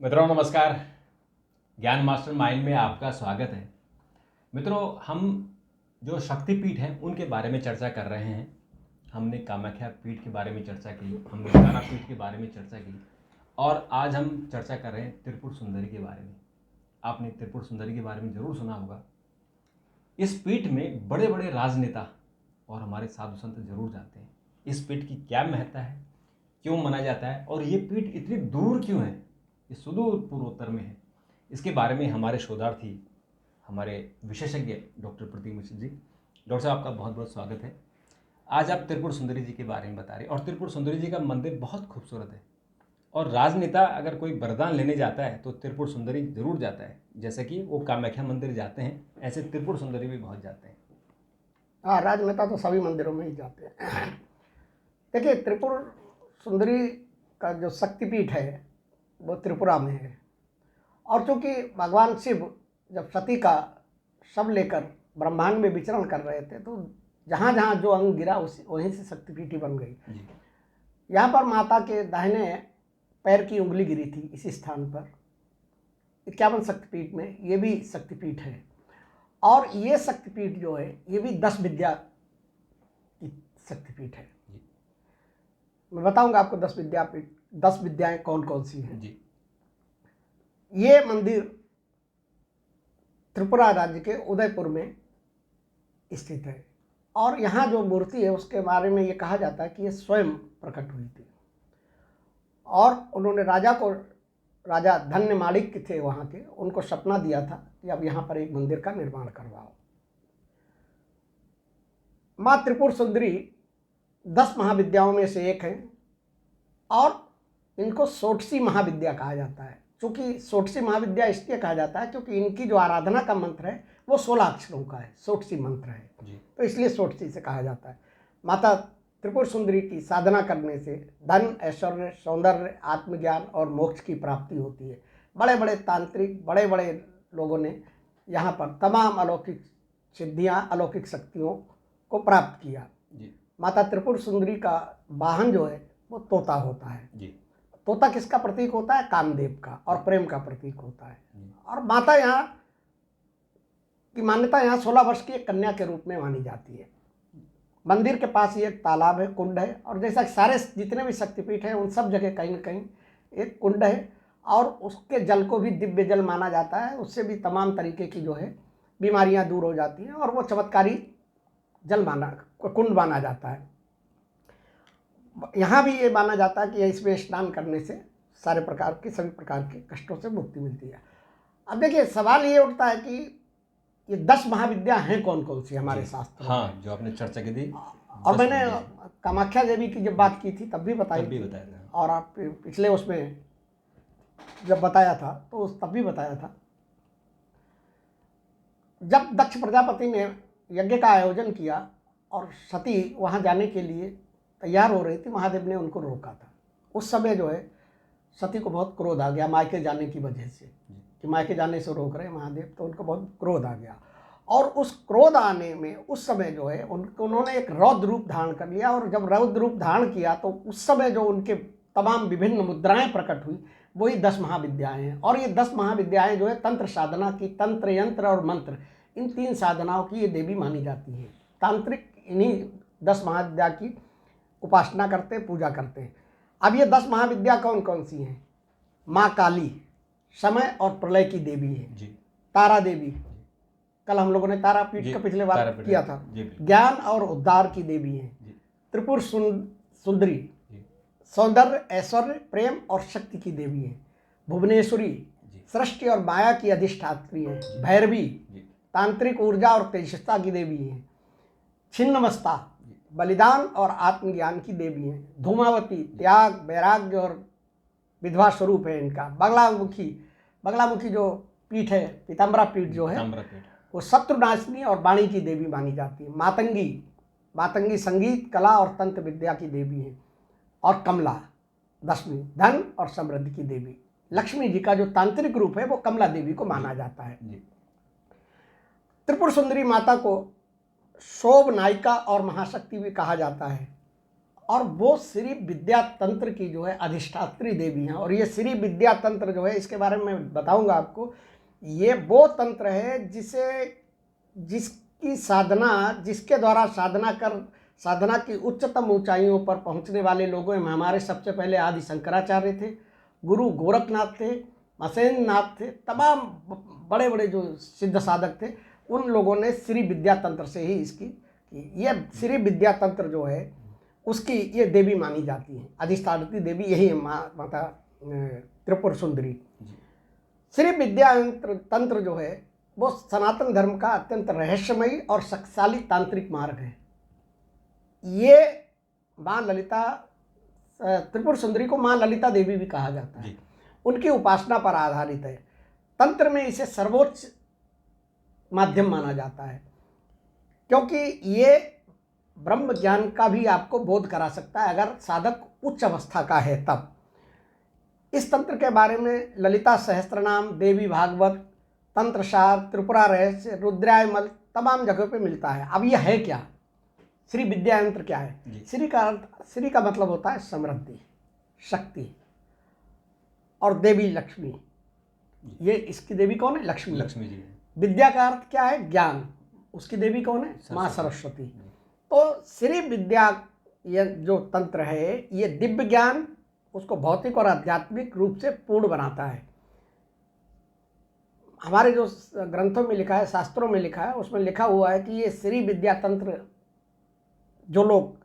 मित्रों नमस्कार। ज्ञान मास्टर माइंड में आपका स्वागत है। मित्रों, हम जो शक्तिपीठ हैं उनके बारे में चर्चा कर रहे हैं। हमने कामाख्या पीठ के बारे में चर्चा की, हमने तारापीठ के बारे में चर्चा की और आज हम चर्चा कर रहे हैं त्रिपुर सुंदरी के बारे में। आपने त्रिपुर सुंदरी के बारे में ज़रूर सुना होगा। इस पीठ में बड़े बड़े राजनेता और हमारे साधु संत जरूर जाते हैं। इस पीठ की क्या महत्ता है, क्यों मना जाता है और ये पीठ इतनी दूर क्यों है, ये सुदूर पूर्वोत्तर में है। इसके बारे में हमारे शोधार्थी, हमारे विशेषज्ञ डॉक्टर प्रतीक मिश्र जी। डॉक्टर साहब, आपका बहुत बहुत स्वागत है। आज आप त्रिपुर सुंदरी जी के बारे में बता रहे हैं और त्रिपुर सुंदरी जी का मंदिर बहुत खूबसूरत है और राजनेता अगर कोई वरदान लेने जाता है तो त्रिपुर सुंदरी जरूर जाता है। जैसे कि वो कामाख्या मंदिर जाते हैं, ऐसे त्रिपुर सुंदरी भी बहुत जाते हैं। हाँ, राजनेता तो सभी मंदिरों में ही जाते हैं। देखिए, त्रिपुर सुंदरी का जो शक्तिपीठ है वो त्रिपुरा में है और चूँकि भगवान शिव जब सती का शव लेकर ब्रह्मांड में विचरण कर रहे थे तो जहाँ जहाँ जो अंग गिरा उसी वहीं से शक्तिपीठ ही बन गई। यहाँ पर माता के दाहिने पैर की उंगली गिरी थी इसी स्थान पर। 51 शक्तिपीठ में ये भी शक्तिपीठ है और ये शक्तिपीठ जो है ये भी 10 विद्या की शक्तिपीठ है। मैं बताऊंगा आपको 10 विद्याएं कौन कौन सी हैं जी। ये मंदिर त्रिपुरा राज्य के उदयपुर में स्थित है और यहाँ जो मूर्ति है उसके बारे में ये कहा जाता है कि ये स्वयं प्रकट हुई थी और उन्होंने राजा धन्य माणिक्य थे वहाँ के, उनको सपना दिया था कि अब यहाँ पर एक मंदिर का निर्माण करवाओ। माँ त्रिपुर सुंदरी 10 महाविद्याओं में से एक है और इनको षोडशी महाविद्या कहा जाता है। क्योंकि षोडशी महाविद्या इसलिए कहा जाता है क्योंकि इनकी जो आराधना का मंत्र है वो 16 अक्षरों का है, षोडशी मंत्र है जी। तो इसलिए षोडशी से कहा जाता है। माता त्रिपुर सुंदरी की साधना करने से धन, ऐश्वर्य, सौंदर्य, आत्मज्ञान और मोक्ष की प्राप्ति होती है। बड़े बड़े तांत्रिक, बड़े बड़े लोगों ने यहाँ पर तमाम अलौकिक सिद्धियाँ, अलौकिक शक्तियों को प्राप्त किया जी। माता त्रिपुर सुंदरी का वाहन जो है वो तोता होता है जी। तोता किसका प्रतीक होता है? कामदेव का और प्रेम का प्रतीक होता है। और माता यहाँ की मान्यता, यहाँ 16 वर्ष की एक कन्या के रूप में मानी जाती है। मंदिर के पास ही एक तालाब है, कुंड है और जैसा सारे जितने भी शक्तिपीठ हैं उन सब जगह कहीं न कहीं एक कुंड है और उसके जल को भी दिव्य जल माना जाता है। उससे भी तमाम तरीके की जो है बीमारियां दूर हो जाती हैं और वो चमत्कारी जल कुंड माना जाता है। यहाँ भी ये माना जाता है कि इसमें स्नान करने से सभी प्रकार के कष्टों से मुक्ति मिलती है। अब देखिए, सवाल ये उठता है कि ये 10 महाविद्या हैं कौन कौन सी हमारे शास्त्रों में? हाँ, जो आपने चर्चा की थी और मैंने कामाख्या देवी की जब बात की थी तब भी बताया था और आप पिछले उसमें जब बताया था तो तब भी बताया था। जब दक्ष प्रजापति ने यज्ञ का आयोजन किया और सती वहाँ जाने के लिए तैयार हो रही थी, महादेव ने उनको रोका था। उस समय जो है सती को बहुत क्रोध आ गया मायके जाने की वजह से कि मायके जाने से रोक रहे महादेव, तो उनको बहुत क्रोध आ गया और उस क्रोध आने में उस समय जो है उन्होंने एक रौद्र रूप धारण कर लिया और जब रौद्र रूप धारण किया तो उस समय जो उनके तमाम विभिन्न मुद्राएं प्रकट हुई वही 10 महाविद्याएं हैं। और ये 10 महाविद्याएं जो है तंत्र साधना की, तंत्र, यंत्र और मंत्र, इन 3 साधनाओं की ये देवी मानी जाती है। तांत्रिक इन्हीं 10 महाविद्या की उपासना करते, पूजा करते हैं। अब ये 10 महाविद्या कौन कौन सी हैं? माँ काली समय और प्रलय की देवी है जी। तारा देवी, कल हम लोगों ने तारापीठ का पिछले बार किया था, ज्ञान और उद्धार की देवी है। त्रिपुर सुंदरी सौंदर्य, ऐश्वर्य, प्रेम और शक्ति की देवी है। भुवनेश्वरी सृष्टि और माया की अधिष्ठात्री है। भैरवी तांत्रिक ऊर्जा और तेजस्ता की देवी है। छिन्नमस्ता बलिदान और आत्मज्ञान की देवी है। धूमावती त्याग, वैराग्य और विधवा स्वरूप है इनका। बगलामुखी जो पीठ है, पीताम्बरा पीठ जो है वो शत्रुनाशिनी और वाणी की देवी मानी जाती है। मातंगी संगीत, कला और तंत्र विद्या की देवी है। और कमला 10वीं धन और समृद्धि की देवी। लक्ष्मी जी का जो तांत्रिक रूप है वो कमला देवी को माना जाता है। त्रिपुर सुंदरी माता को शोभ नायिका और महाशक्ति भी कहा जाता है और वो श्री विद्या तंत्र की जो है अधिष्ठात्री देवी हैं। और ये श्री विद्या तंत्र जो है, इसके बारे में मैं बताऊंगा आपको। ये वो तंत्र है जिसकी साधना, जिसके द्वारा साधना की उच्चतम ऊंचाइयों पर पहुंचने वाले लोगों में हमारे सबसे पहले आदि शंकराचार्य थे, गुरु गोरखनाथ थे, मसेंद्र नाथ थे, तमाम बड़े बड़े जो सिद्ध साधक थे, उन लोगों ने श्री विद्या तंत्र से ही इसकी ये श्री विद्या तंत्र जो है उसकी ये देवी मानी जाती है। अधिष्ठात्री देवी यही है माता त्रिपुर सुंदरी। श्री विद्या तंत्र जो है वो सनातन धर्म का अत्यंत रहस्यमयी और शक्तिशाली तांत्रिक मार्ग है। ये माँ ललिता, त्रिपुर सुंदरी को माँ ललिता देवी भी कहा जाता है, उनकी उपासना पर आधारित है। तंत्र में इसे सर्वोच्च माध्यम माना जाता है, क्योंकि ये ब्रह्म ज्ञान का भी आपको बोध करा सकता है अगर साधक उच्च अवस्था का है तब। इस तंत्र के बारे में ललिता सहस्त्रनाम, देवी भागवत, तंत्रसार, त्रिपुरा रहस्य, रुद्रायमल तमाम जगह पे मिलता है। अब यह है क्या? श्री विद्या यंत्र क्या है? श्री का मतलब होता है समृद्धि, शक्ति, और देवी लक्ष्मी। ये इसकी देवी कौन है? लक्ष्मी। लक्ष्मी जी। विद्या का अर्थ क्या है? ज्ञान। उसकी देवी कौन है? माँ सरस्वती। तो श्री विद्या ये जो तंत्र है, ये दिव्य ज्ञान उसको भौतिक और आध्यात्मिक रूप से पूर्ण बनाता है। हमारे जो ग्रंथों में लिखा है, शास्त्रों में लिखा है, उसमें लिखा हुआ है कि ये श्री विद्या तंत्र जो लोग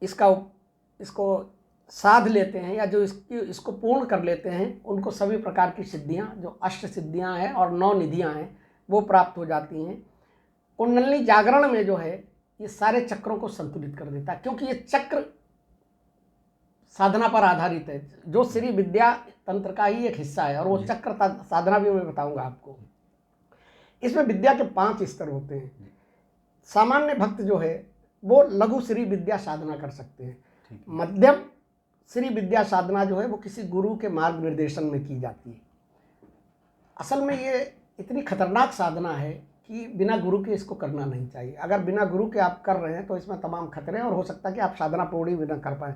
इसको साध लेते हैं या जो इसको पूर्ण कर लेते हैं, उनको सभी प्रकार की सिद्धियां, जो अष्ट सिद्धियां हैं और 9 निधियां हैं, वो प्राप्त हो जाती हैं। कुंडलिनी जागरण में जो है ये सारे चक्रों को संतुलित कर देता है, क्योंकि ये चक्र साधना पर आधारित है, जो श्री विद्या तंत्र का ही एक हिस्सा है। और वो चक्र साधना भी मैं बताऊंगा आपको। इसमें विद्या के 5 स्तर होते हैं। सामान्य भक्त जो है वो लघु श्री विद्या साधना कर सकते हैं। मध्यम श्री विद्या साधना जो है वो किसी गुरु के मार्गनिर्देशन में की जाती है। असल में ये इतनी खतरनाक साधना है कि बिना गुरु के इसको करना नहीं चाहिए। अगर बिना गुरु के आप कर रहे हैं तो इसमें तमाम खतरे हैं और हो सकता है कि आप साधना पूरी भी ना कर पाएँ।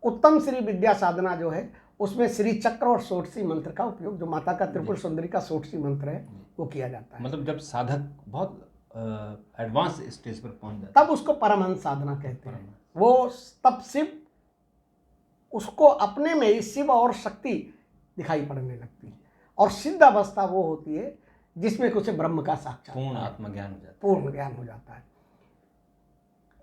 उत्तम श्री विद्या साधना जो है उसमें श्री चक्र और षोडशी मंत्र का उपयोग, जो माता का त्रिपुर सुंदरी का षोडशी मंत्र है, वो किया जाता है। मतलब जब साधक बहुत एडवांस स्टेज पर पहुंच जाता है तब उसको परमहंस साधना कहते हैं। वो तब शिव उसको अपने में ही शिव और शक्ति दिखाई पड़ने लगती है। और सिद्ध अवस्था वो होती है जिसमें कुछ ब्रह्म का साक्षात पूर्ण आत्मज्ञान हो जाता है, पूर्ण ज्ञान हो जाता है।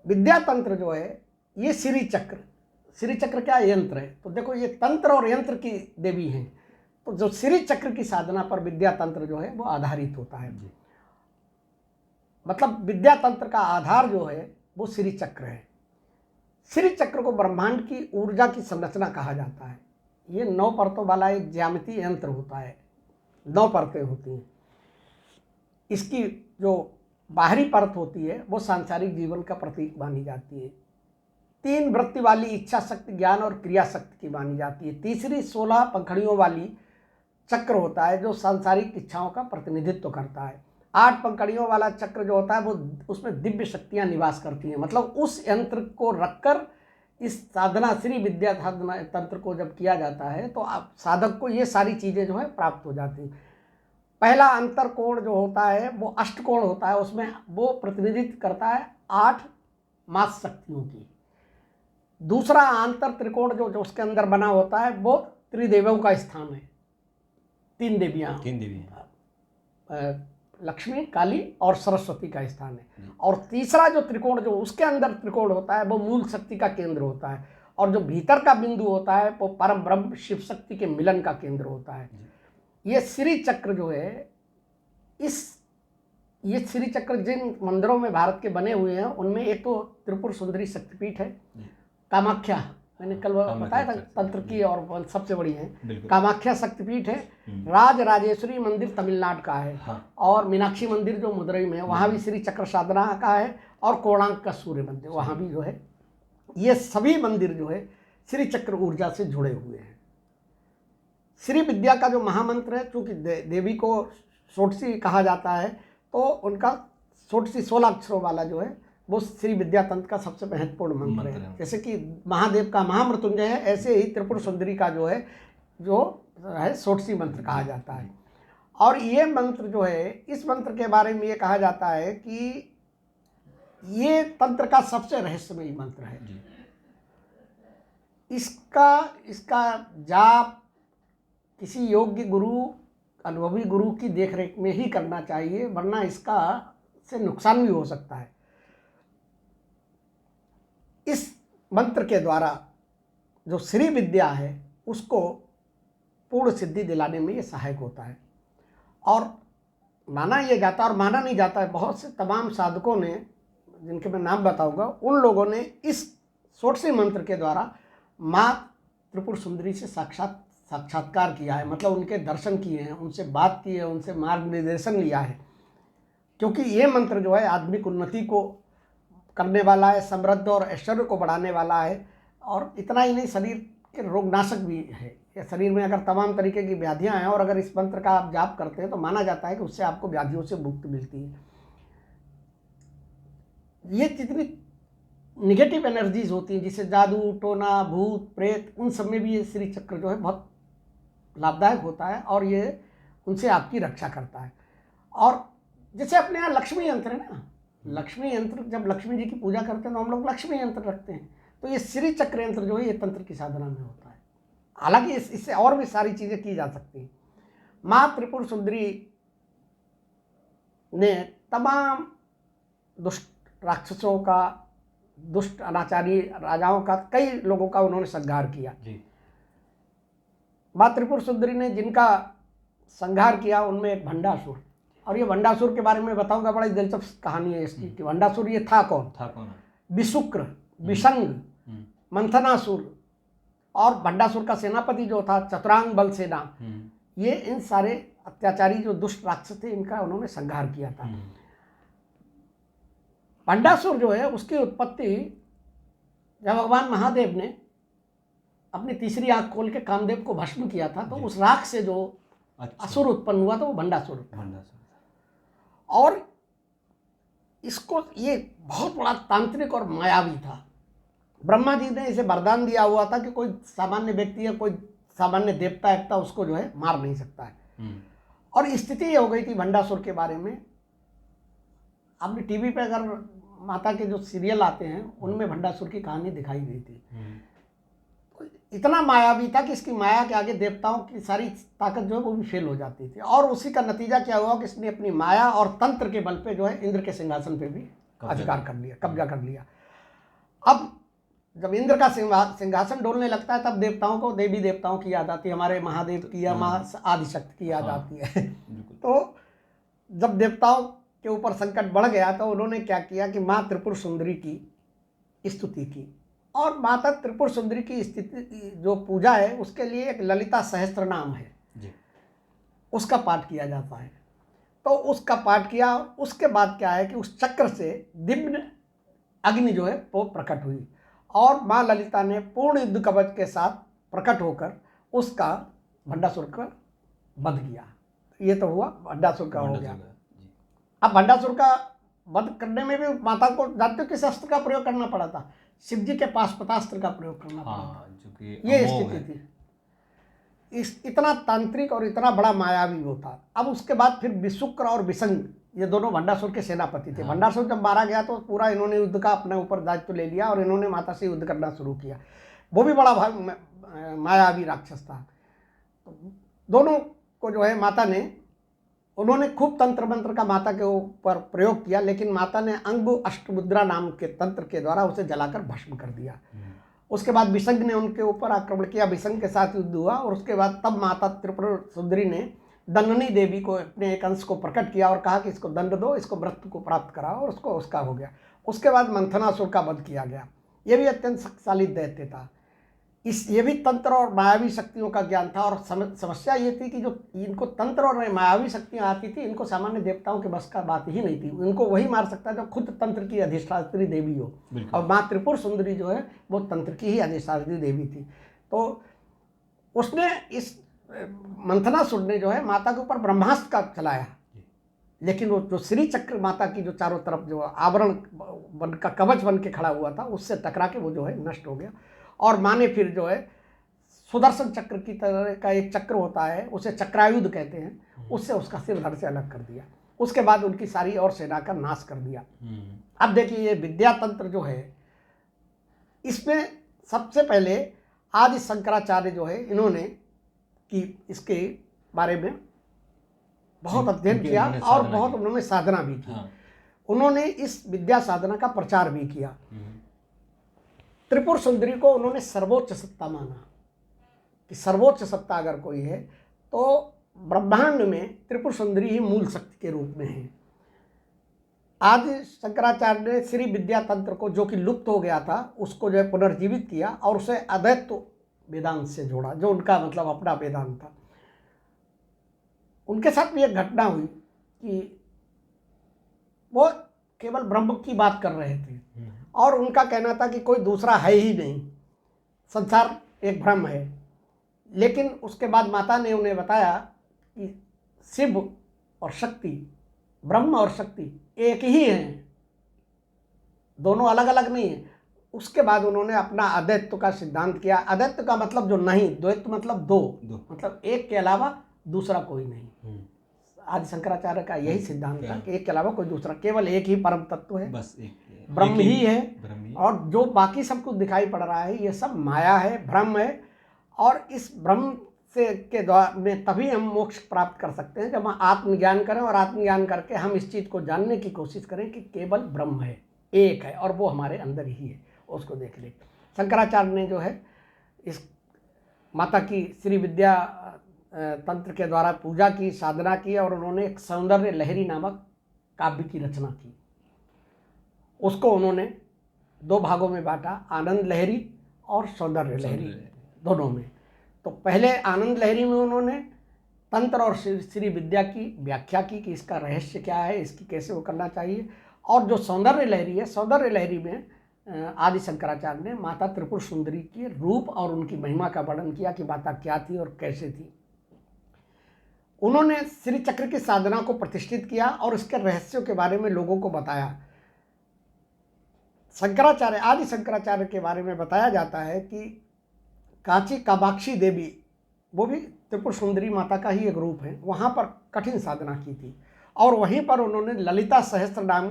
विद्या तंत्र जो है ये श्री चक्र क्या यंत्र है? तो देखो, ये तंत्र और यंत्र की देवी हैं। तो जो श्री चक्र की साधना पर विद्या तंत्र जो है वो आधारित होता है। मतलब विद्या तंत्र का आधार जो है वो श्री चक्र है। श्री चक्र को ब्रह्मांड की ऊर्जा की संरचना कहा जाता है। ये 9 परतों वाला एक ज्यामितीय यंत्र होता है, 9 परतें होती हैं। इसकी जो बाहरी परत होती है वो सांसारिक जीवन का प्रतीक मानी जाती है। 3 वृत्ति वाली इच्छा शक्ति, ज्ञान और क्रिया शक्ति की मानी जाती है। तीसरी 16 पंखड़ियों वाली चक्र होता है जो सांसारिक इच्छाओं का प्रतिनिधित्व करता है। 8 पंखड़ियों वाला चक्र जो होता है वो उसमें दिव्य शक्तियां निवास करती हैं। मतलब उस यंत्र को रखकर इस साधना श्री विद्या साधना तंत्र को जब किया जाता है तो आप साधक को ये सारी चीज़ें जो है प्राप्त हो जाती हैं। पहला अंतर कोण जो होता है वो अष्टकोण होता है, उसमें वो प्रतिनिधित्व करता है 8 मास शक्तियों की। दूसरा अंतर त्रिकोण जो उसके अंदर बना होता है वो त्रिदेवों का स्थान है। 3 देवियाँ, लक्ष्मी, काली और सरस्वती का स्थान है। और तीसरा जो त्रिकोण जो उसके अंदर त्रिकोण होता है वो मूल शक्ति का केंद्र होता है। और जो भीतर का बिंदु होता है वो परम ब्रह्म शिव शक्ति के मिलन का केंद्र होता है। ये श्री चक्र जो है, ये श्री चक्र जिन मंदिरों में भारत के बने हुए हैं उनमें एक तो त्रिपुर सुंदरी शक्तिपीठ है, कामाख्या, मैंने कल बताया था तंत्र की और सबसे बड़ी है कामाख्या शक्तिपीठ है। राज राजेश्वरी मंदिर तमिलनाडु का है। और मीनाक्षी मंदिर जो मदुरई में है वहाँ भी श्री चक्र साधना का है। और कोणार्क का सूर्य मंदिर वहाँ भी जो है, ये सभी मंदिर जो है श्री चक्र ऊर्जा से जुड़े हुए हैं। श्री विद्या का जो महामंत्र है, चूँकि देवी को षोडशी कहा जाता है तो उनका षोडशी 16 अक्षरों वाला जो है वो श्री विद्या तंत्र का सबसे महत्वपूर्ण मंत्र मंत्र है। है। जैसे कि महादेव का महामृत्युंजय है, ऐसे ही त्रिपुर सुंदरी का जो है षोडशी मंत्र कहा जाता है। और ये मंत्र जो है, इस मंत्र के बारे में ये कहा जाता है कि ये तंत्र का सबसे रहस्यमयी मंत्र है। जी। इसका जाप किसी योग्य गुरु, अनुभवी गुरु की देखरेख में ही करना चाहिए, वरना इसका से नुकसान भी हो सकता है। इस मंत्र के द्वारा जो श्री विद्या है उसको पूर्ण सिद्धि दिलाने में ये सहायक होता है। और माना ये जाता है और माना नहीं जाता है, बहुत से तमाम साधकों ने, जिनके मैं नाम बताऊंगा, उन लोगों ने इस षोडशी मंत्र के द्वारा माँ त्रिपुर सुंदरी से साक्षात्कार किया है, मतलब उनके दर्शन किए हैं, उनसे बात की है, उनसे मार्ग निर्देशन लिया है। क्योंकि ये मंत्र जो है आध्यात्मिक उन्नति को करने वाला है, समृद्ध और ऐश्वर्य को बढ़ाने वाला है, और इतना ही नहीं, शरीर के रोगनाशक भी है। या शरीर में अगर तमाम तरीके की व्याधियां हैं और अगर इस मंत्र का आप जाप करते हैं तो माना जाता है कि उससे आपको व्याधियों से मुक्ति मिलती है। ये जितनी निगेटिव एनर्जीज होती हैं, जिसे जादू, टोना, भूत, प्रेत, उन सब में भी ये श्री चक्र जो है बहुत लाभदायक होता है और ये उनसे आपकी रक्षा करता है। और जैसे अपने यहाँ लक्ष्मी यंत्र है ना, लक्ष्मी यंत्र, जब लक्ष्मी जी की पूजा करते हैं तो हम लोग लक्ष्मी यंत्र रखते हैं, तो ये श्री चक्र यंत्र जो है ये तंत्र की साधना में होता है। हालांकि इससे और भी सारी चीज़ें की जा सकती हैं। माँ त्रिपुर सुंदरी ने तमाम दुष्ट राक्षसों का, दुष्ट अनाचारी राजाओं का, कई लोगों का उन्होंने संहार किया। जी। माँ त्रिपुर सुंदरी ने जिनका संहार किया उनमें एक भंडासुर, और ये भंडासुर के बारे में बताऊंगा, बड़ी दिलचस्प कहानी है इसकी कि भंडासुर ये था कौन। विशुक्र, विशंग, मंथनासुर और भंडासुर का सेनापति जो था चतुरांग बल सेना, ये इन सारे अत्याचारी जो दुष्ट राक्षस थे इनका उन्होंने संहार किया था। भंडासुर जो है उसकी उत्पत्ति जब भगवान महादेव ने अपनी तीसरी आंख खोल के कामदेव को भस्म किया था, तो उस राख से जो असुर उत्पन्न हुआ था वो भंडासुर था। और इसको, ये बहुत बड़ा तांत्रिक और मायावी था। ब्रह्मा जी ने इसे वरदान दिया हुआ था कि कोई सामान्य व्यक्ति या कोई सामान्य देवता एकता उसको जो है मार नहीं सकता है। और स्थिति ये हो गई थी भंडासुर के बारे में, आपने टीवी पे अगर माता के जो सीरियल आते हैं उनमें भंडासुर की कहानी दिखाई गई थी। इतना मायावी था कि इसकी माया के आगे देवताओं की सारी ताकत जो है वो भी फेल हो जाती थी। और उसी का नतीजा क्या हुआ कि इसने अपनी माया और तंत्र के बल पे जो है इंद्र के सिंहासन पे भी अधिकार कर लिया, कब्जा कर लिया। अब जब इंद्र का सिंहासन डोलने लगता है तब देवताओं को, देवी देवताओं की याद आती है, हमारे महादेव की या आदिशक्ति की याद आती है। तो जब देवताओं के ऊपर संकट बढ़ गया तो उन्होंने क्या किया कि माँ त्रिपुर सुंदरी की स्तुति की। और माता त्रिपुर सुंदरी की स्थिति जो पूजा है उसके लिए एक ललिता सहस्त्र नाम है जी, उसका पाठ किया जाता है। तो उसका पाठ किया, उसके बाद क्या है कि उस चक्र से दिव्य अग्नि जो है वो प्रकट हुई और माँ ललिता ने पूर्ण युद्ध कवच के साथ प्रकट होकर उसका भंडासुर का वध किया। ये तो हुआ भंडासुर का हो गया। अब भंडासुर का वध करने में भी माता को जानते हो किस अस्त्र का प्रयोग करना पड़ा था? शिव जी के पाशुपतास्त्र का प्रयोग करना पड़ा था। ये स्थिति थी। इतना तांत्रिक और इतना बड़ा मायावी वो था। अब उसके बाद फिर विशुक्र और विशंग, ये दोनों भंडासुर के सेनापति थे। भंडासुर जब मारा गया तो पूरा इन्होंने युद्ध का अपने ऊपर दायित्व ले लिया और इन्होंने माता से युद्ध करना शुरू किया। वो भी बड़ा मायावी राक्षस था। दोनों को जो है माता ने, उन्होंने खूब तंत्र मंत्र का माता के ऊपर प्रयोग किया, लेकिन माता ने अंगु अष्टमुद्रा नाम के तंत्र के द्वारा उसे जलाकर भस्म कर दिया। उसके बाद विशंग ने उनके ऊपर आक्रमण किया, विशंग के साथ युद्ध हुआ और उसके बाद तब माता त्रिपुर सुंदरी ने दंडनी देवी को, अपने एक अंश को प्रकट किया और कहा कि इसको दंड दो, इसको मृत्यु को प्राप्त कराओ, और उसको उसका हो गया। उसके बाद मंथनासुर का वध किया गया। ये भी अत्यंत शक्तिशाली दैत्य था। ये भी तंत्र और मायावी शक्तियों का ज्ञान था। और समस्या ये थी कि जो इनको तंत्र और मायावी शक्तियाँ आती थी, इनको सामान्य देवताओं के बस का बात ही नहीं थी। इनको वही मार सकता जो खुद तंत्र की अधिष्ठात्री देवी हो। और माँ त्रिपुर सुंदरी जो है वो तंत्र की ही अधिष्ठात्री देवी थी। तो उसने, इस मंथनासुर ने जो है माता के ऊपर ब्रह्मास्त्र का चलाया लेकिन वो जो श्री चक्र माता की जो चारों तरफ जो आवरण बन का कवच बन के खड़ा हुआ था, उससे टकरा के वो जो है नष्ट हो गया। और माँ ने फिर जो है सुदर्शन चक्र की तरह का एक चक्र होता है, उसे चक्रायुध कहते हैं, उससे उसका सिर धड़ से अलग कर दिया। उसके बाद उनकी सारी और सेना का नाश कर दिया। अब देखिए ये विद्या तंत्र जो है, इसमें सबसे पहले आदि शंकराचार्य जो है, इन्होंने कि इसके बारे में बहुत अध्ययन किया और बहुत उन्होंने साधना भी की। उन्होंने इस विद्या साधना का प्रचार भी किया। त्रिपुर सुंदरी को उन्होंने सर्वोच्च सत्ता माना कि सर्वोच्च सत्ता अगर कोई है तो ब्रह्मांड में त्रिपुर सुंदरी ही मूल शक्ति के रूप में है। आदि शंकराचार्य ने श्री विद्या तंत्र को, जो कि लुप्त हो गया था, उसको जो है पुनर्जीवित किया और उसे अद्वैत वेदांत से जोड़ा, जो उनका मतलब अपना वेदांत था। उनके साथ भी एक घटना हुई कि वो केवल ब्रह्म की बात कर रहे थे और उनका कहना था कि कोई दूसरा है ही नहीं, संसार एक भ्रम है। लेकिन उसके बाद माता ने उन्हें बताया कि शिव और शक्ति, ब्रह्म और शक्ति एक ही हैं, दोनों अलग अलग नहीं है। उसके बाद उन्होंने अपना अद्वैत का सिद्धांत किया। अद्वैत का मतलब जो नहीं, द्वैत मतलब दो, मतलब एक के अलावा दूसरा कोई नहीं। आदि शंकराचार्य का यही सिद्धांत था कि एक के अलावा कोई दूसरा, केवल एक ही परम तत्व है, बस एक ब्रह्म ही है। और जो बाकी सब कुछ दिखाई पड़ रहा है ये सब माया है, भ्रम है। और इस भ्रम से के द्वारा में तभी हम मोक्ष प्राप्त कर सकते हैं जब हम आत्मज्ञान करें, और आत्मज्ञान करके हम इस चीज़ को जानने की कोशिश करें कि केवल ब्रह्म है, एक है और वो हमारे अंदर ही है, उसको देख ले। शंकराचार्य ने जो है इस माता की श्री विद्या तंत्र के द्वारा पूजा की, साधना की, और उन्होंने एक सौंदर्य लहरी नामक काव्य की रचना की। उसको उन्होंने दो भागों में बांटा, आनंद लहरी और सौंदर्य लहरी, दोनों में। तो पहले आनंद लहरी में उन्होंने तंत्र और श्री विद्या की व्याख्या की कि इसका रहस्य क्या है, इसकी कैसे वो करना चाहिए। और जो सौंदर्य लहरी है, सौंदर्य लहरी में आदि शंकराचार्य ने माता त्रिपुर सुंदरी के रूप और उनकी महिमा का वर्णन किया कि माता क्या थी और कैसे थी। उन्होंने श्री चक्र की साधना को प्रतिष्ठित किया और इसके रहस्यों के बारे में लोगों को बताया। शंकराचार्य, आदि शंकराचार्य के बारे में बताया जाता है कि कांची कामाक्षी देवी, वो भी त्रिपुर सुंदरी माता का ही एक रूप है, वहाँ पर कठिन साधना की थी और वहीं पर उन्होंने ललिता सहस्त्र नाम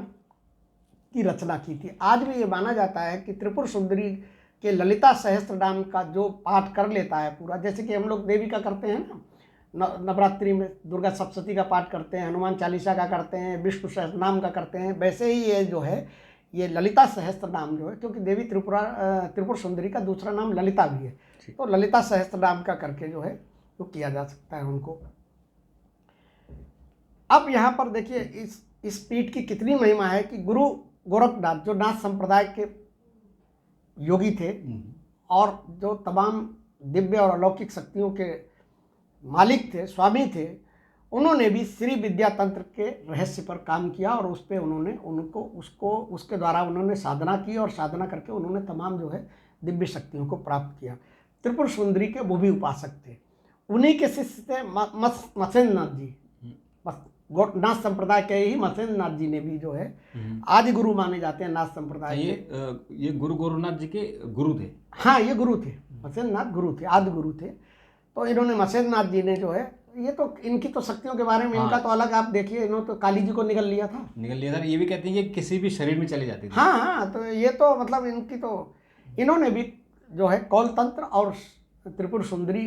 की रचना की थी। आज भी ये माना जाता है कि त्रिपुर सुंदरी के ललिता सहस्त्र नाम का जो पाठ कर लेता है पूरा, जैसे कि हम लोग देवी का करते हैं ना, नवरात्रि में दुर्गा सप्तशती का पाठ करते हैं, हनुमान चालीसा का करते हैं, विष्णु सहस्त्र नाम का करते हैं, वैसे ही ये जो है ये ललिता सहस्त्र नाम जो है, क्योंकि देवी त्रिपुर सुंदरी का दूसरा नाम ललिता भी है, तो ललिता सहस्त्र नाम का करके जो है वो किया जा सकता है उनको। अब यहाँ पर देखिए इस पीठ की कितनी महिमा है कि गुरु गोरखनाथ, जो नाथ संप्रदाय के योगी थे और जो तमाम दिव्य और अलौकिक शक्तियों के मालिक थे, स्वामी थे, उन्होंने भी श्री विद्या तंत्र के रहस्य पर काम किया और उस पर उन्होंने उसके द्वारा उन्होंने साधना की और साधना करके उन्होंने तमाम जो है दिव्य शक्तियों को प्राप्त किया। त्रिपुर सुंदरी के वो भी उपासक थे। उन्हीं के शिष्य थे मत्स्येंद्र नाथ जी, नाथ संप्रदाय के ही मत्स्येंद्र नाथ जी ने भी जो है आदि गुरु माने जाते हैं नाथ संप्रदाय के। ये गुरु गोरखनाथ जी के गुरु थे। हाँ, ये गुरु थे, मत्स्येंद्र नाथ गुरु थे, आदि गुरु थे। तो इन्होंने मत्स्येंद्र नाथ जी ने जो है, ये तो इनकी तो शक्तियों के बारे में इनका तो अलग, आप देखिए इन्होंने तो काली जी को निगल लिया था। ये भी कहते हैं कि किसी भी शरीर में चली जाती थी। हाँ, तो ये तो मतलब इनकी तो, इन्होंने भी जो है कौल तंत्र और त्रिपुर सुंदरी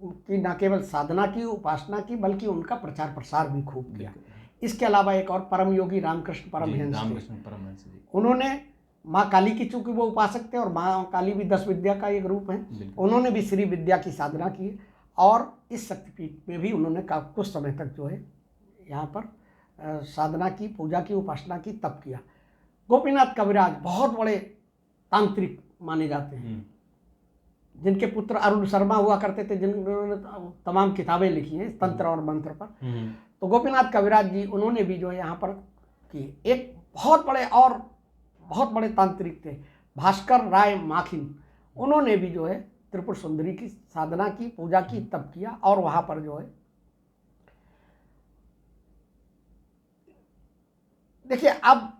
की न केवल साधना की, उपासना की, बल्कि उनका प्रचार प्रसार भी खूब किया। इसके अलावा एक और परम योगी रामकृष्ण परमहंस, उन्होंने माँ काली की, चूंकि वो उपासक थे और माँ काली भी 10 विद्या का एक रूप है, उन्होंने भी श्री विद्या की साधना की और इस शक्तिपीठ में भी उन्होंने कुछ समय तक जो है यहाँ पर साधना की, पूजा की, उपासना की, तप किया। गोपीनाथ कविराज बहुत बड़े तांत्रिक माने जाते हैं, जिनके पुत्र अरुण शर्मा हुआ करते थे, जिन्होंने तमाम किताबें लिखी हैं तंत्र और मंत्र पर। तो गोपीनाथ कविराज जी, उन्होंने भी जो है यहाँ पर की एक बहुत बड़े तांत्रिक थे, भास्कर राय माखिन, उन्होंने भी जो है त्रिपुर सुंदरी की साधना की, पूजा की, तप किया और वहाँ पर जो है देखिए, अब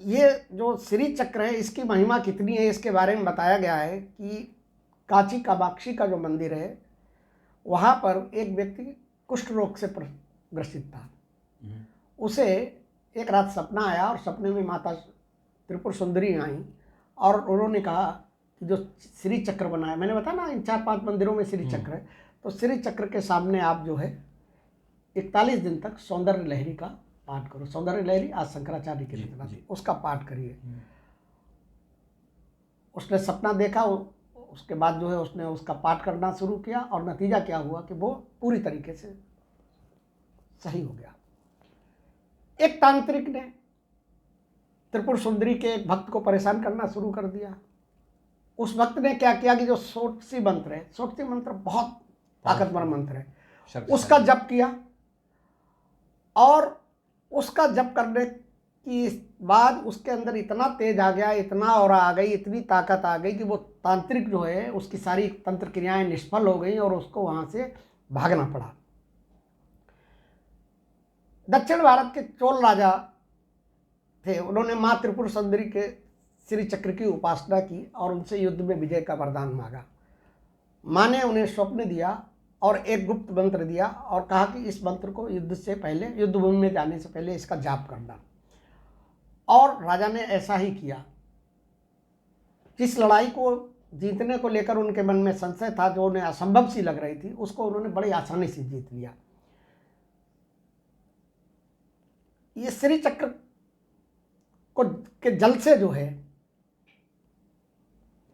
ये जो श्री चक्र है इसकी महिमा कितनी है इसके बारे में बताया गया है कि काची कामाक्षी का जो मंदिर है वहाँ पर एक व्यक्ति कुष्ठ रोग से ग्रसित था। उसे एक रात सपना आया और सपने में माता त्रिपुर सुंदरी आई और उन्होंने कहा कि जो श्री चक्र बना है, मैंने बताया ना इन 4-5 मंदिरों में श्री चक्र है, तो श्री चक्र के सामने आप जो है 41 दिन तक सौंदर्य लहरी का पाठ करो। सौंदर्य लहरी आज शंकराचार्य की रचना थी, उसका पाठ करिए। उसने सपना देखा, उसके बाद जो है उसने उसका पाठ करना शुरू किया और नतीजा क्या हुआ कि वो पूरी तरीके से सही हो गया। एक तांत्रिक ने त्रिपुर सुंदरी के एक भक्त को परेशान करना शुरू कर दिया। उस भक्त ने क्या किया कि जो सोटसी मंत्र है, सोटसी मंत्र बहुत ताकतवर मंत्र है, उसका जप किया और उसका जप करने की बाद उसके अंदर इतना तेज आ गया, इतना ऑरा आ गई, इतनी ताकत आ गई कि वो तांत्रिक जो है उसकी सारी तंत्र क्रियाएं निष्फल हो गई और उसको वहां से भागना पड़ा। दक्षिण भारत के चोल राजा थे, उन्होंने माँ त्रिपुर सुंदरी के श्री चक्र की उपासना की और उनसे युद्ध में विजय का वरदान मांगा। माँ ने उन्हें स्वप्न दिया और एक गुप्त मंत्र दिया और कहा कि इस मंत्र को युद्ध से पहले, युद्ध भूमि में जाने से पहले इसका जाप करना। और राजा ने ऐसा ही किया। जिस लड़ाई को जीतने को लेकर उनके मन में संशय था, जो उन्हें असंभव सी लग रही थी, उसको उन्होंने बड़ी आसानी से जीत लिया। ये श्री चक्र को के जल से जो है,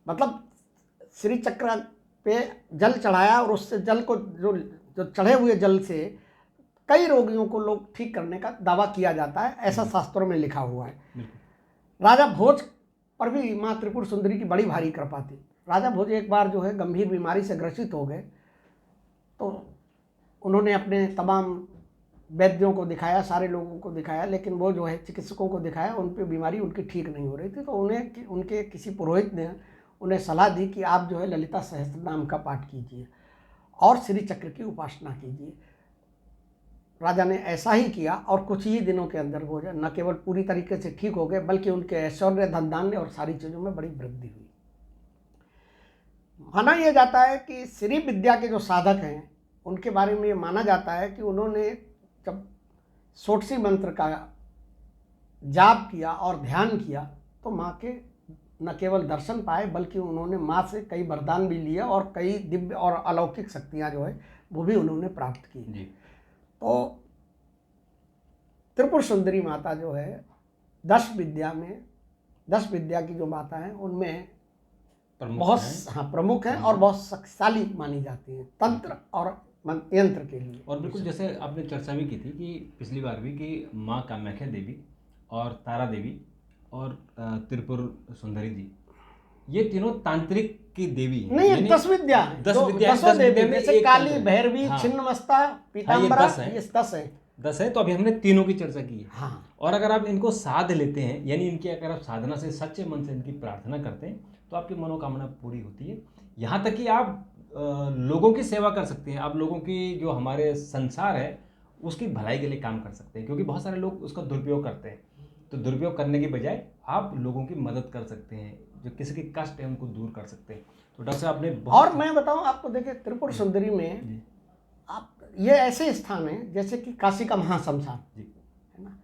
मतलब श्री चक्र पे जल चढ़ाया और उससे जल को जो चढ़े हुए जल से कई रोगियों को लोग ठीक करने का दावा किया जाता है, ऐसा शास्त्रों में लिखा हुआ है। राजा भोज पर भी माँ त्रिपुर सुंदरी की बड़ी भारी कृपा थी। राजा भोज एक बार जो है गंभीर बीमारी से ग्रसित हो गए, तो उन्होंने अपने तमाम वैद्यों को दिखाया, सारे लोगों को दिखाया, लेकिन वो जो है चिकित्सकों को दिखाया, उन पर बीमारी उनकी ठीक नहीं हो रही थी। तो उन्हें उनके किसी पुरोहित ने उन्हें सलाह दी कि आप जो है ललिता सहस्त्र नाम का पाठ कीजिए और श्री चक्र की उपासना कीजिए। राजा ने ऐसा ही किया और कुछ ही दिनों के अंदर वो न केवल पूरी तरीके से ठीक हो गए, बल्कि उनके ऐश्वर्य, धन धान्य और सारी चीज़ों में बड़ी वृद्धि हुई। माना यह जाता है कि श्री विद्या के जो साधक हैं उनके बारे में ये माना जाता है कि उन्होंने जब सोटसी मंत्र का जाप किया और ध्यान किया तो माँ के न केवल दर्शन पाए, बल्कि उन्होंने माँ से कई वरदान भी लिए और कई दिव्य और अलौकिक शक्तियाँ जो है वो भी उन्होंने प्राप्त की जी। तो त्रिपुर सुंदरी माता जो है 10 विद्या की जो माता हैं उनमें बहुत प्रमुख हैं और बहुत शक्तिशाली मानी जाती हैं तंत्र और यंत्र के लिए। और बिल्कुल जैसे आपने चर्चा भी की थी कि पिछली बार भी कि माँ कामाख्या देवी और तारा देवी और त्रिपुर सुंदरी जी, ये तीनों तांत्रिक की देवी हैं। नहीं, 10 विद्या, 10 विद्या जैसे काली, भैरवी, छिन्नमस्ता, पीताम्बरा, ये 10 है। 10 है। तो अभी हमने तीनों की चर्चा की है। हाँ। और अगर आप इनको साध लेते हैं, यानी इनकी अगर आप साधना से सच्चे मन से इनकी प्रार्थना करते हैं तो आपकी मनोकामना पूरी होती है। यहाँ तक कि आप लोगों की सेवा कर सकते हैं, आप लोगों की जो हमारे संसार है उसकी भलाई के लिए काम कर सकते हैं, क्योंकि बहुत सारे लोग उसका दुरुपयोग करते हैं। तो दुरुपयोग करने के बजाय आप लोगों की मदद कर सकते हैं, जो किसी के कष्ट है उनको दूर कर सकते हैं। तो डॉक्टर साहब आपने और मैं बताऊं आपको, देखिए त्रिपुर सुंदरी में आप ये ऐसे स्थान है जैसे कि काशी का महाशमशान है ना,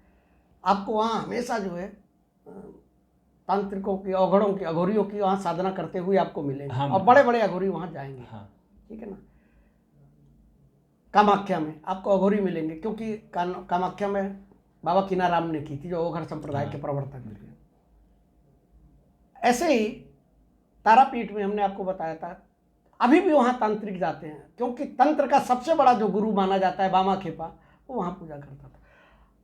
आपको वहाँ हमेशा जो है तांत्रिकों की, अवघड़ों की, अघोरियों की वहाँ साधना करते हुए आपको मिलेंगे। हाँ, और बड़े बड़े अघोरी वहाँ जाएंगे। हाँ, ठीक है ना। कामाख्या में आपको अघोरी मिलेंगे, क्योंकि कामाख्या में बाबा कीनाराम ने की थी, जो ओघर संप्रदाय के प्रवर्तक थे। ऐसे ही तारापीठ में हमने आपको बताया था, अभी भी वहाँ तांत्रिक जाते हैं, क्योंकि तंत्र का सबसे बड़ा जो गुरु माना जाता है बामा खेपा, वो वहाँ पूजा करता था।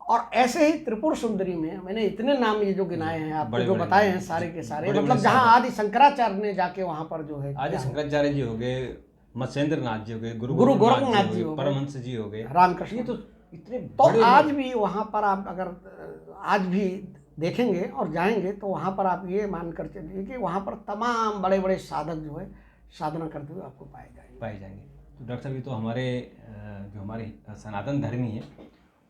और ऐसे ही त्रिपुर सुंदरी में मैंने इतने नाम ये जो गिनाए हैं आपको, जो बताए हैं सारे के सारे, मतलब जहाँ आदि शंकराचार्य ने जाके वहाँ पर जो है, आदि शंकराचार्य जी हो गए, मत्स्येंद्र नाथ जी हो गए, गुरु गोरखनाथ जी हो गए, परमहंस जी हो गए, रामकृष्ण, ये तो इतने तो आज भी वहाँ पर आप अगर आज भी देखेंगे और जाएंगे तो वहाँ पर आप ये मान कर चलिए कि वहाँ पर तमाम बड़े बड़े साधक जो है साधना करते हुए आपको पाए जाएंगे। तो डॉक्टर साहब, ये तो हमारे जो हमारे सनातन धर्मी हैं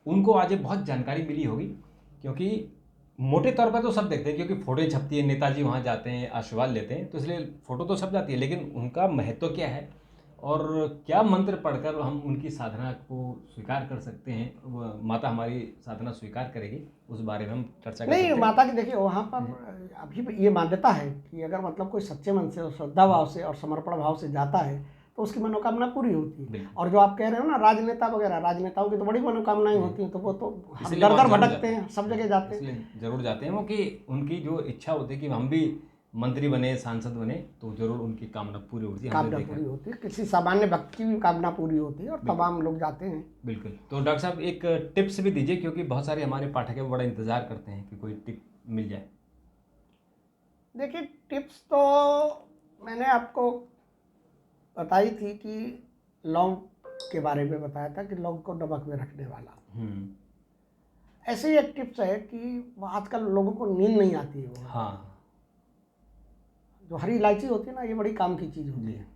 उनको आज बहुत जानकारी मिली होगी क्योंकि मोटे तौर पर तो सब देखते हैं, क्योंकि फोटो छपती है, नेताजी वहाँ जाते हैं, आशीर्वाद लेते हैं, तो इसलिए फोटो तो छप जाती है, लेकिन उनका महत्व क्या है और क्या मंत्र पढ़कर हम उनकी साधना को स्वीकार कर सकते हैं, माता हमारी साधना स्वीकार करेगी, उस बारे में हम चर्चा कर सकते नहीं, हैं। माता की देखिए वहाँ पर अभी भी ये मान्यता है कि अगर मतलब कोई सच्चे मन से और श्रद्धा भाव से और समर्पण भाव से जाता है तो उसकी मनोकामना पूरी होती है। बिल्कुल। और जो आप कह रहे हो ना राजनेता वगैरह, राजनेताओं की तो बड़ी मनोकामनाएं होती हैं, तो वो तो इसलिए दर वहाँ दर जरूर भटकते जाते हैं, सब जगह जाते हैं। इसलिए जरूर जाते हैं वो, कि उनकी जो इच्छा होती है कि हम भी मंत्री बने, सांसद बने, तो जरूर उनकी कामना पूरी होती है, हमने कामना देखा पूरी है। होती है, किसी सामान्य भक्त की भी कामना पूरी होती है और तमाम लोग जाते हैं। बिल्कुल। तो डॉक्टर साहब एक टिप्स भी दीजिए, क्योंकि बहुत सारे हमारे पाठक हैं, वो बड़ा इंतजार करते हैं कि कोई टिप मिल जाए। देखिए टिप्स तो मैंने आपको बताई थी कि लौंग के बारे में बताया था कि लौंग को नमक में रखने वाला। ऐसे ही एक टिप्स है कि आजकल लोगों को नींद नहीं आती है, वो हाँ जो हरी इलायची होती है ना, ये बड़ी काम की चीज़ होती है।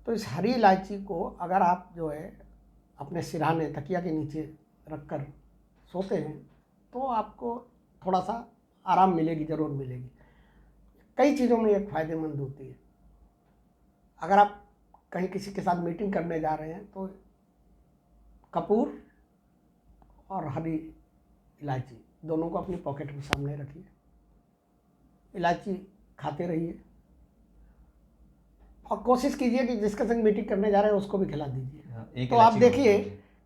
तो इस हरी इलायची को अगर आप जो है अपने सिरहाने तकिया के नीचे रखकर सोते हैं तो आपको थोड़ा सा आराम मिलेगी, ज़रूर मिलेगी। कई चीज़ों में ये फ़ायदेमंद होती है। अगर आप कहीं किसी के साथ मीटिंग करने जा रहे हैं तो कपूर और हरी इलायची दोनों को अपनी पॉकेट में सामने रखिए, इलायची खाते रहिए और कोशिश कीजिए कि जिसके संग मीटिंग करने जा रहे हैं उसको भी खिला दीजिए। तो आप देखिए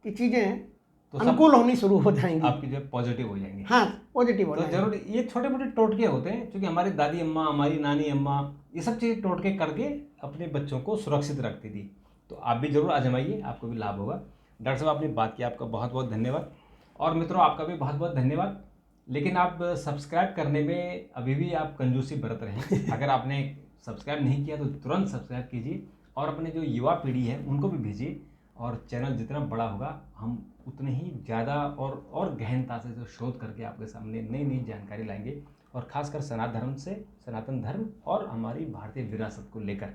कि चीज़ें तो अनुकूल होनी शुरू हो जाएंगी, आपकी जो पॉजिटिव हो जाएंगी। हाँ, पॉजिटिव हो तो जाएंगी। जरूर ये छोटे मोटे टोटके होते हैं, क्योंकि हमारी दादी अम्मा, हमारी नानी अम्मा ये सब चीज़ टोटके करके अपने बच्चों को सुरक्षित रखती थी। तो आप भी जरूर आजमाइए, आपको भी लाभ होगा। डॉक्टर साहब आपने बात की, आपका बहुत बहुत धन्यवाद। और मित्रों आपका भी बहुत बहुत धन्यवाद। लेकिन आप सब्सक्राइब करने में अभी भी आप कंजूसी बरत रहे हैं। अगर आपने सब्सक्राइब नहीं किया तो तुरंत सब्सक्राइब कीजिए और अपने जो युवा पीढ़ी है उनको भी भेजिए। और चैनल जितना बड़ा होगा हम उतने ही ज़्यादा और गहनता से जो शोध करके आपके सामने नई नई जानकारी लाएंगे, और खासकर सनातन धर्म और हमारी भारतीय विरासत को लेकर।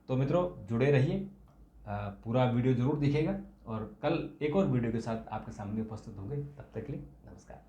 तो मित्रों जुड़े रहिए, पूरा वीडियो जरूर देखिएगा और कल एक और वीडियो के साथ आपके सामने उपस्थित होंगे। तब तक के लिए नमस्कार।